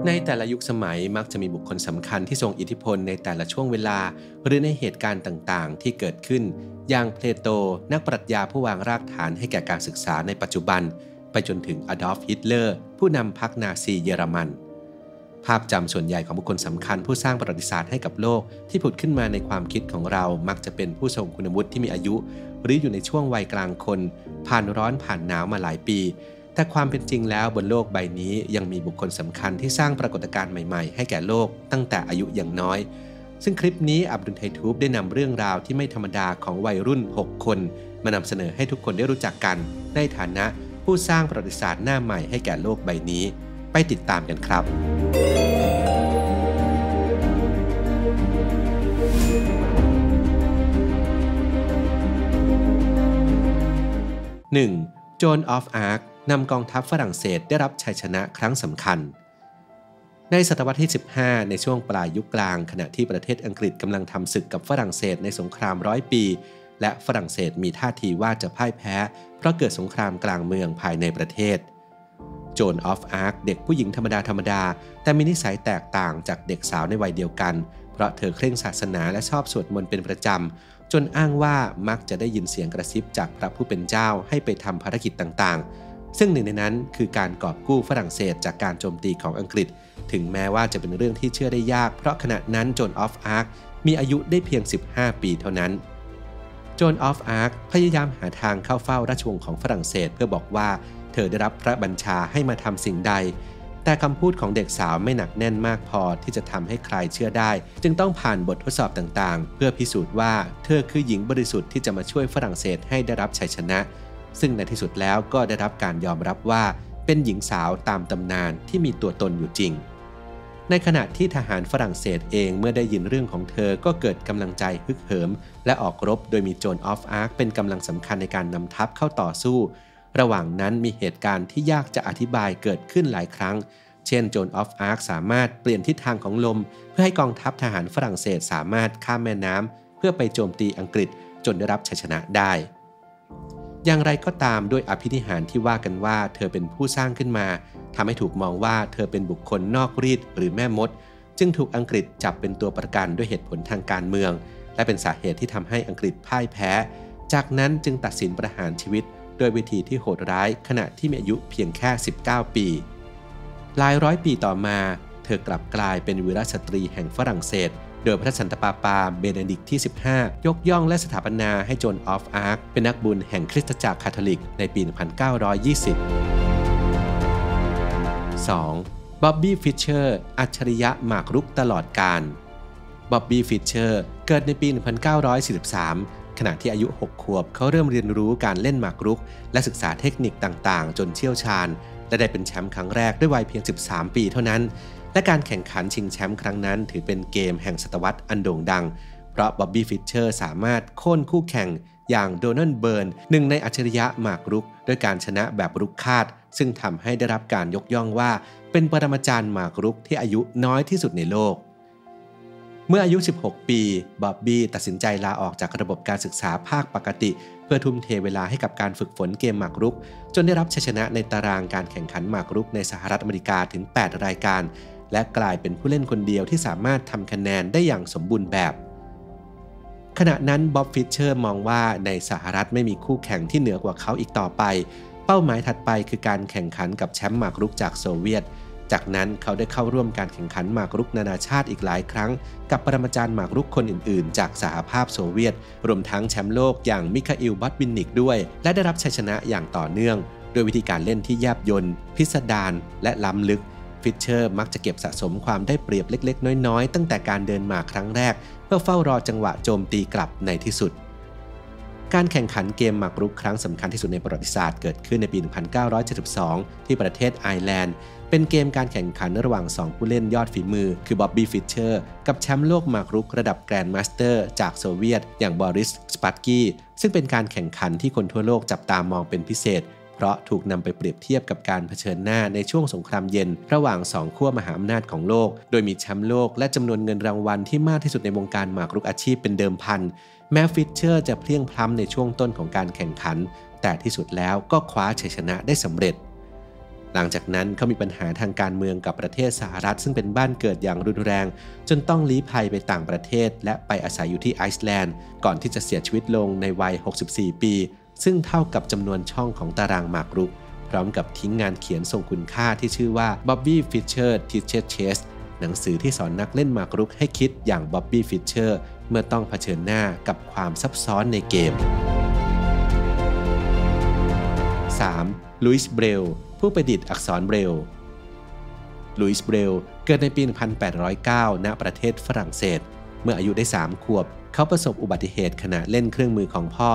ในแต่ละยุคสมัยมักจะมีบุคคลสำคัญที่ทรงอิทธิพลในแต่ละช่วงเวลาหรือในเหตุการณ์ต่างๆที่เกิดขึ้นอย่างเพลโตนักปรัชญาผู้วางรากฐานให้แก่การศึกษาในปัจจุบันไปจนถึงอดอล์ฟ ฮิตเลอร์ผู้นำพรรคนาซีเยอรมันภาพจำส่วนใหญ่ของบุคคลสำคัญผู้สร้างประวัติศาสตร์ให้กับโลกที่ผุดขึ้นมาในความคิดของเรามักจะเป็นผู้ทรงคุณวุฒิที่มีอายุหรืออยู่ในช่วงวัยกลางคนผ่านร้อนผ่านหนาวมาหลายปีแต่ความเป็นจริงแล้วบนโลกใบนี้ยังมีบุคคลสำคัญที่สร้างปรากฏการณ์ใหม่ๆให้แก่โลกตั้งแต่อายุยังน้อยซึ่งคลิปนี้อับดุลไททูบได้นำเรื่องราวที่ไม่ธรรมดาของวัยรุ่น6คนมานำเสนอให้ทุกคนได้รู้จักกันในฐานะผู้สร้างประวัติศาสตร์หน้าใหม่ให้แก่โลกใบนี้ไปติดตามกันครับ 1. โจน ออฟ อาร์คนำกองทัพฝรั่งเศสได้รับชัยชนะครั้งสำคัญในศตวรรษที่ 15 ในช่วงปลายยุคกลางขณะที่ประเทศอังกฤษกำลังทำศึกกับฝรั่งเศสในสงคราม100 ปีและฝรั่งเศสมีท่าทีว่าจะพ่ายแพ้เพราะเกิดสงครามกลางเมืองภายในประเทศโจน ออฟ อาร์คเด็กผู้หญิงธรรมดาแต่มีนิสัยแตกต่างจากเด็กสาวในวัยเดียวกันเพราะเธอเคร่งศาสนาและชอบสวดมนต์เป็นประจำจนอ้างว่ามักจะได้ยินเสียงกระซิบจากพระผู้เป็นเจ้าให้ไปทำภารกิจต่างๆซึ่งหนึ่งในนั้นคือการกอบกู้ฝรั่งเศสจากการโจมตีของอังกฤษถึงแม้ว่าจะเป็นเรื่องที่เชื่อได้ยากเพราะขณะนั้นโจน ออฟ อาร์คมีอายุได้เพียง 15 ปีเท่านั้นโจน ออฟ อาร์คพยายามหาทางเข้าเฝ้าราชวงศ์ของฝรั่งเศสเพื่อบอกว่าเธอได้รับพระบัญชาให้มาทำสิ่งใดแต่คำพูดของเด็กสาวไม่หนักแน่นมากพอที่จะทำให้ใครเชื่อได้จึงต้องผ่านบททดสอบต่างๆเพื่อพิสูจน์ว่าเธอคือหญิงบริสุทธิ์ที่จะมาช่วยฝรั่งเศสให้ได้รับชัยชนะซึ่งในที่สุดแล้วก็ได้รับการยอมรับว่าเป็นหญิงสาวตามตำนานที่มีตัวตนอยู่จริงในขณะที่ทหารฝรั่งเศสเองเมื่อได้ยินเรื่องของเธอก็เกิดกำลังใจฮึกเหิมและออกรบโดยมีโจน ออฟ อาร์คเป็นกำลังสำคัญในการนำทัพเข้าต่อสู้ระหว่างนั้นมีเหตุการณ์ที่ยากจะอธิบายเกิดขึ้นหลายครั้งเช่นโจน ออฟ อาร์คสามารถเปลี่ยนทิศทางของลมเพื่อให้กองทัพทหารฝรั่งเศสสามารถข้ามแม่น้ำเพื่อไปโจมตีอังกฤษจนได้รับชัยชนะได้อย่างไรก็ตามด้วยอภินิหารที่ว่ากันว่าเธอเป็นผู้สร้างขึ้นมาทำให้ถูกมองว่าเธอเป็นบุคคลนอกรีดหรือแม่มดจึงถูกอังกฤษจับเป็นตัวประกันด้วยเหตุผลทางการเมืองและเป็นสาเหตุที่ทำให้อังกฤษพ่ายแพ้จากนั้นจึงตัดสินประหารชีวิตโดยวิธีที่โหดร้ายขณะที่มีอายุเพียงแค่ 19 ปีหลายร้อยปีต่อมาเธอกลับกลายเป็นวีรสตรีแห่งฝรั่งเศสโดยพระสันตะปาปาเบเนดิกต์ที่ 15 ยกย่องและสถาปนาให้โจน ออฟ อาร์คเป็นนักบุญแห่งคริสตจักรคาทอลิกในปี 1920 2. บ๊อบบี้ ฟิชเชอร์อัจฉริยะหมากรุกตลอดกาลบ๊อบบี้ ฟิชเชอร์เกิดในปี 1943 ขณะที่อายุ 6 ขวบเขาเริ่มเรียนรู้การเล่นหมากรุกและศึกษาเทคนิคต่างๆจนเชี่ยวชาญและได้เป็นแชมป์ครั้งแรกด้วยวัยเพียง 13 ปีเท่านั้นและการแข่งขันชิงแชมป์ครั้งนั้นถือเป็นเกมแห่งศตวรรษอันโด่งดังเพราะบ๊อบบี้ ฟิชเชอร์สามารถโค่นคู่แข่งอย่างโดนัลด์ เบิร์นหนึ่งในอัจฉริยะหมากรุกด้วยการชนะแบบรุกคาดซึ่งทำให้ได้รับการยกย่องว่าเป็นปรมาจารย์หมากรุกที่อายุน้อยที่สุดในโลกเมื่ออายุ 16 ปีบ๊อบบี้ตัดสินใจลาออกจากระบบการศึกษาภาคปกติเพื่อทุ่มเทเวลาให้กับการฝึกฝนเกมหมากรุกจนได้รับชัยชนะในตารางการแข่งขันหมากรุกในสหรัฐอเมริกาถึง 8 รายการและกลายเป็นผู้เล่นคนเดียวที่สามารถทำคะแนนได้อย่างสมบูรณ์แบบขณะนั้นบ๊อบ ฟิชเชอร์มองว่าในสหรัฐไม่มีคู่แข่งที่เหนือกว่าเขาอีกต่อไปเป้าหมายถัดไปคือการแข่งขันกับแชมป์หมากรุกจากโซเวียตจากนั้นเขาได้เข้าร่วมการแข่งขันหมากรุกนานาชาติอีกหลายครั้งกับปรมาจารย์หมากรุกคนอื่นๆจากสหภาพโซเวียตรวมทั้งแชมป์โลกอย่างมิคาอิล บอตวินนิกด้วยและได้รับชัยชนะอย่างต่อเนื่องโดยวิธีการเล่นที่แยบยลพิสดารและล้ำลึกฟิชเชอร์มักจะเก็บสะสมความได้เปรียบเล็กๆน้อยๆตั้งแต่การเดินหมากครั้งแรกเพื่อเฝ้ารอจังหวะโจมตีกลับในที่สุดการแข่งขันเกมหมากรุกครั้งสำคัญที่สุดในประวัติศาสตร์เกิดขึ้นในปี 1972 ที่ประเทศไอร์แลนด์เป็นเกมการแข่งขันระหว่าง2ผู้เล่นยอดฝีมือคือบ๊อบบี้ ฟิชเชอร์กับแชมป์โลกหมากรุกระดับแกรนด์มาสเตอร์จากโซเวียตอย่างบอริส สปักกี้ซึ่งเป็นการแข่งขันที่คนทั่วโลกจับตามองเป็นพิเศษเพราะถูกนำไปเปรียบเทียบกับการเผชิญหน้าในช่วงสงครามเย็นระหว่าง2ขั้วมหาอำนาจของโลกโดยมีแชมป์โลกและจำนวนเงินรางวัลที่มากที่สุดในวงการหมากรุกอาชีพเป็นเดิมพันแม้ฟิชเชอร์จะเพลี้ยงพล้ำในช่วงต้นของการแข่งขันแต่ที่สุดแล้วก็คว้าชัยชนะได้สำเร็จ หลังจากนั้นเขามีปัญหาทางการเมืองกับประเทศสหรัฐซึ่งเป็นบ้านเกิดอย่างรุนแรงจนต้องลี้ภัยไปต่างประเทศและไปอาศัยอยู่ที่ไอซ์แลนด์ก่อนที่จะเสียชีวิตลงในวัย 64 ปีซึ่งเท่ากับจำนวนช่องของตารางหมากรุกพร้อมกับทิ้งงานเขียนทรงคุณค่าที่ชื่อว่า Bobby Fischer Teaches Chess หนังสือที่สอนนักเล่นหมากรุกให้คิดอย่าง Bobby Fischer เมื่อต้องเผชิญหน้ากับความซับซ้อนในเกม 3. ลุยส์ เบรลผู้ประดิษฐ์อักษรเบรลลุยส์ เบรลเกิดในปี 1809 ณ ประเทศฝรั่งเศสเมื่ออายุได้ 3 ขวบเขาประสบอุบัติเหตุขณะเล่นเครื่องมือของพ่อ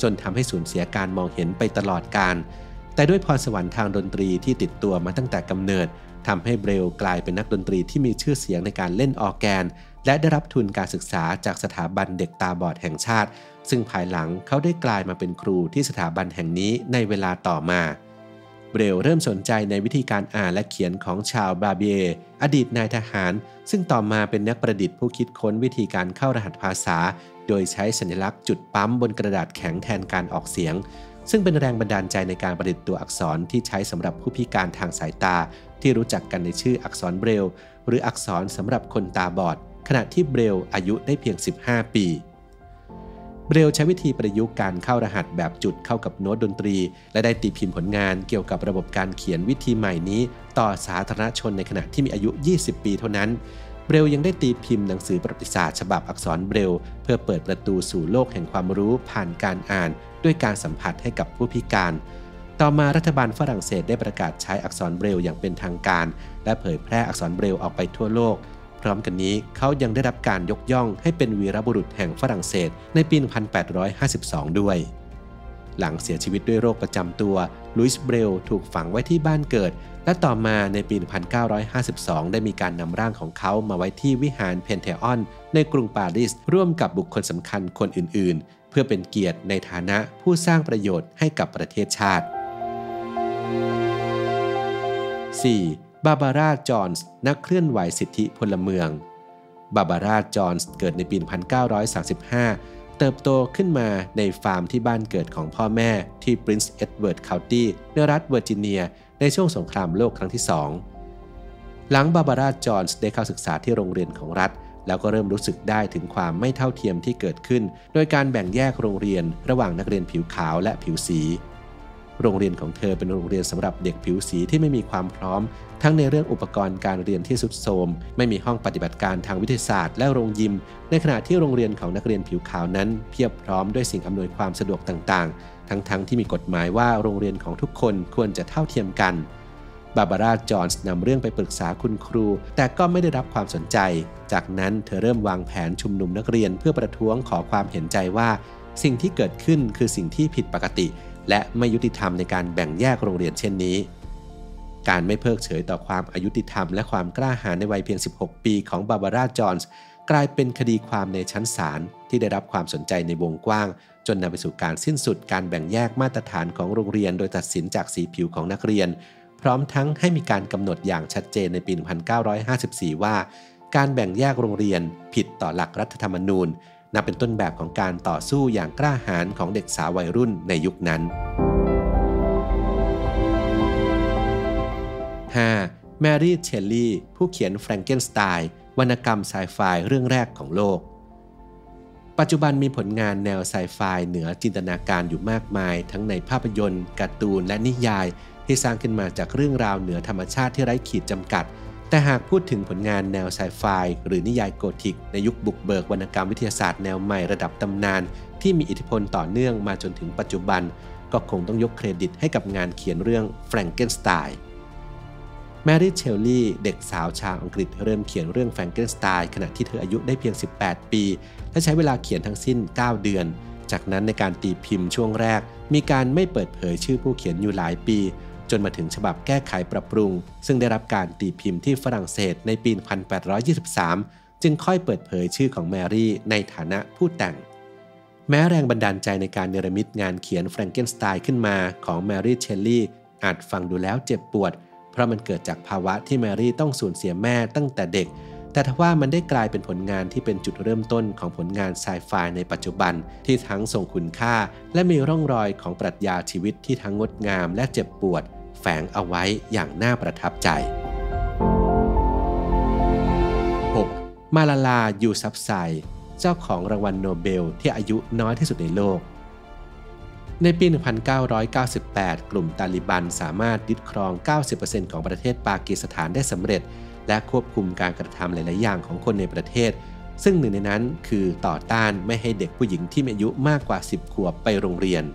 จนทำให้สูญเสียการมองเห็นไปตลอดกาลแต่ด้วยพรสวรรค์ทางดนตรีที่ติดตัวมาตั้งแต่กำเนิดทำให้เบรลกลายเป็นนักดนตรีที่มีชื่อเสียงในการเล่นออร์แกนและได้รับทุนการศึกษาจากสถาบันเด็กตาบอดแห่งชาติซึ่งภายหลังเขาได้กลายมาเป็นครูที่สถาบันแห่งนี้ในเวลาต่อมาเบรลเริ่มสนใจในวิธีการอ่านและเขียนของชาร์ลส์ บาเบียร์อดีตนายทหารซึ่งต่อมาเป็นนักประดิษฐ์ผู้คิดค้นวิธีการเข้ารหัสภาษาโดยใช้สัญลักษณ์จุดปั๊มบนกระดาษแข็งแทนการออกเสียงซึ่งเป็นแรงบันดาลใจในการประดิษฐ์ตัวอักษรที่ใช้สำหรับผู้พิการทางสายตาที่รู้จักกันในชื่ออักษรเบรลหรืออักษรสำหรับคนตาบอดขณะที่เบรลอายุได้เพียง 15 ปีเบรลใช้วิธีประยุกต์การเข้ารหัสแบบจุดเข้ากับโน้ตดนตรีและได้ตีพิมพ์ผลงานเกี่ยวกับระบบการเขียนวิธีใหม่นี้ต่อสาธารณชนในขณะที่มีอายุ 20 ปีเท่านั้นเบรลยังได้ตีพิมพ์หนังสือประวัติศาสตร์ฉบับอักษรเบรลเพื่อเปิดประตูสู่โลกแห่งความรู้ผ่านการอ่านด้วยการสัมผัสให้กับผู้พิการต่อมารัฐบาลฝรั่งเศสได้ประกาศใช้อักษรเบรลอย่างเป็นทางการและเผยแพร่อักษรเบรลออกไปทั่วโลกพร้อมกันนี้เขายังได้รับการยกย่องให้เป็นวีรบุรุษแห่งฝรั่งเศสในปี 1852 ด้วยหลังเสียชีวิตด้วยโรคประจำตัวลุยส์ เบรลถูกฝังไว้ที่บ้านเกิดและต่อมาในปี 1952 ได้มีการนำร่างของเขามาไว้ที่วิหารเพนเทออนในกรุงปารีสร่วมกับบุคคลสำคัญคนอื่นๆเพื่อเป็นเกียรติในฐานะผู้สร้างประโยชน์ให้กับประเทศชาติ 4. บาบาร่า จอนส์นักเคลื่อนไหวสิทธิพลเมืองบาบาร่า จอนส์เกิดในปี 1935 เติบโตขึ้นมาในฟาร์มที่บ้านเกิดของพ่อแม่ที่ Prince Edward County ในรัฐเวอร์จิเนียในช่วงสงครามโลกครั้งที่ 2 หลังบาบาร่า จอนส์ได้เข้าศึกษาที่โรงเรียนของรัฐแล้วก็เริ่มรู้สึกได้ถึงความไม่เท่าเทียมที่เกิดขึ้นโดยการแบ่งแยกโรงเรียนระหว่างนักเรียนผิวขาวและผิวสีโรงเรียนของเธอเป็นโรงเรียนสำหรับเด็กผิวสีที่ไม่มีความพร้อมทั้งในเรื่องอุปกรณ์การเรียนที่ทรุดโทรมไม่มีห้องปฏิบัติการทางวิทยาศาสตร์และโรงยิมในขณะที่โรงเรียนของนักเรียนผิวขาวนั้นเพียบพร้อมด้วยสิ่งอำนวยความสะดวกต่างๆทั้งที่มีกฎหมายว่าโรงเรียนของทุกคนควรจะเท่าเทียมกันบาบาร่า จอนส์นำเรื่องไปปรึกษาคุณครูแต่ก็ไม่ได้รับความสนใจจากนั้นเธอเริ่มวางแผนชุมนุมนักเรียนเพื่อประท้วงขอความเห็นใจว่าสิ่งที่เกิดขึ้นคือสิ่งที่ผิดปกติและไม่ยุติธรรมในการแบ่งแยกโรงเรียนเช่นนี้การไม่เพิกเฉยต่อความอายุติธรรมและความกล้าหาญในวัยเพียง 16 ปีของบาบาร่า จอนส์กลายเป็นคดีความในชั้นศาลที่ได้รับความสนใจในวงกว้างจนนำไปสู่การสิ้นสุดการแบ่งแยกมาตรฐานของโรงเรียนโดยตัดสินจากสีผิวของนักเรียนพร้อมทั้งให้มีการกำหนดอย่างชัดเจนในปี 1954 ว่าการแบ่งแยกโรงเรียนผิดต่อหลักรัฐธรรมนูญนับเป็นต้นแบบของการต่อสู้อย่างกล้าหาญของเด็กสาววัยรุ่นในยุคนั้น 5. แมรี่ เชลลีย์ผู้เขียนแฟรงเกนสไตน์วรรณกรรมไซไฟเรื่องแรกของโลกปัจจุบันมีผลงานแนวไซไฟเหนือจินตนาการอยู่มากมายทั้งในภาพยนตร์การ์ตูนและนิยายที่สร้างขึ้นมาจากเรื่องราวเหนือธรรมชาติที่ไร้ขีดจำกัดแต่หากพูดถึงผลงานแนวไซไฟหรือนิยายโกธิกในยุคบุกเบิกวรรณกรรมวิทยาศาสตร์แนวใหม่ระดับตำนานที่มีอิทธิพลต่อเนื่องมาจนถึงปัจจุบันก็คงต้องยกเครดิตให้กับงานเขียนเรื่องแฟรงเกนสไตน์แมรี่ เชลลีย์เด็กสาวชาวอังกฤษเริ่มเขียนเรื่องแฟรงเกนสไตน์ขณะที่เธออายุได้เพียง 18 ปีและใช้เวลาเขียนทั้งสิ้น 9 เดือนจากนั้นในการตีพิมพ์ช่วงแรกมีการไม่เปิดเผยชื่อผู้เขียนอยู่หลายปีจนมาถึงฉบับแก้ไขปรับปรุงซึ่งได้รับการตีพิมพ์ที่ฝรั่งเศสในปี 1823 จึงค่อยเปิดเผยชื่อของแมรี่ในฐานะผู้แต่งแม้แรงบันดาลใจในการเนรมิตงานเขียนแฟรงเกนสไตน์ขึ้นมาของแมรี่ เชลลีย์อาจฟังดูแล้วเจ็บปวดเพราะมันเกิดจากภาวะที่แมรี่ต้องสูญเสียแม่ตั้งแต่เด็กแต่ทว่ามันได้กลายเป็นผลงานที่เป็นจุดเริ่มต้นของผลงานไซไฟในปัจจุบันที่ทั้งทรงคุณค่าและมีร่องรอยของปรัชญาชีวิตที่ทั้งงดงามและเจ็บปวด แฝงเอาไว้อย่างน่าประทับใจ 6. มาลาลา ยูซัฟไซเจ้าของรางวัลโนเบลที่อายุน้อยที่สุดในโลกในปี 1998 กลุ่มตาลิบันสามารถยึดครอง 90% ของประเทศปากีสถานได้สำเร็จและควบคุมการกระทำหลายๆอย่างของคนในประเทศซึ่งหนึ่งในนั้นคือต่อต้านไม่ให้เด็กผู้หญิงที่มีอายุมากกว่า 10 ขวบไปโรงเรียน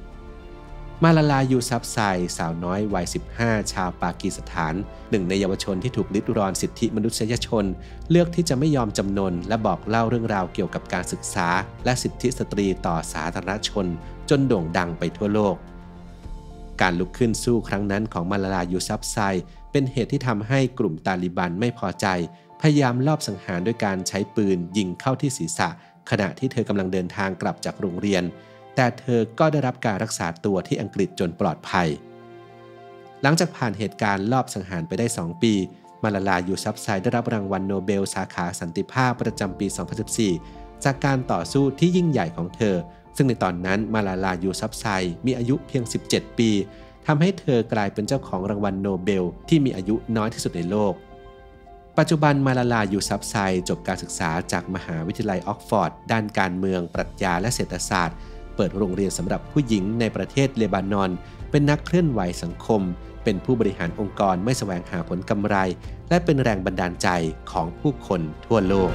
มาลาลา ยูซัฟไซสาวน้อยวัย 15 ชาวปากีสถานหนึ่งในเยาวชนที่ถูกริดรอนสิทธิมนุษยชนเลือกที่จะไม่ยอมจำนนและบอกเล่าเรื่องราวเกี่ยวกับการศึกษาและสิทธิสตรีต่อสาธารณชนจนโด่งดังไปทั่วโลกการลุกขึ้นสู้ครั้งนั้นของมาลาลา ยูซัฟไซเป็นเหตุที่ทำให้กลุ่มตาลิบันไม่พอใจพยายามลอบสังหารด้วยการใช้ปืนยิงเข้าที่ศีรษะขณะที่เธอกำลังเดินทางกลับจากโรงเรียนแต่เธอก็ได้รับการรักษาตัวที่อังกฤษจนปลอดภัยหลังจากผ่านเหตุการณ์ลอบสังหารไปได้2 ปีมาลาลา ยูซัฟไซได้รับรางวัลโนเบลสาขาสันติภาพประจำปี 2014 จากการต่อสู้ที่ยิ่งใหญ่ของเธอซึ่งในตอนนั้นมาลาลา ยูซัฟไซมีอายุเพียง 17 ปีทำให้เธอกลายเป็นเจ้าของรางวัลโนเบลที่มีอายุน้อยที่สุดในโลกปัจจุบันมาลาลา ยูซัฟไซจบการศึกษาจากมหาวิทยาลัยออกฟอร์ดด้านการเมืองปรัชญาและเศรษฐศาสตร์เปิดโรงเรียนสำหรับผู้หญิงในประเทศเลบานอนเป็นนักเคลื่อนไหวสังคมเป็นผู้บริหารองค์กรไม่แสวงหาผลกำไรและเป็นแรงบันดาลใจของผู้คนทั่วโลก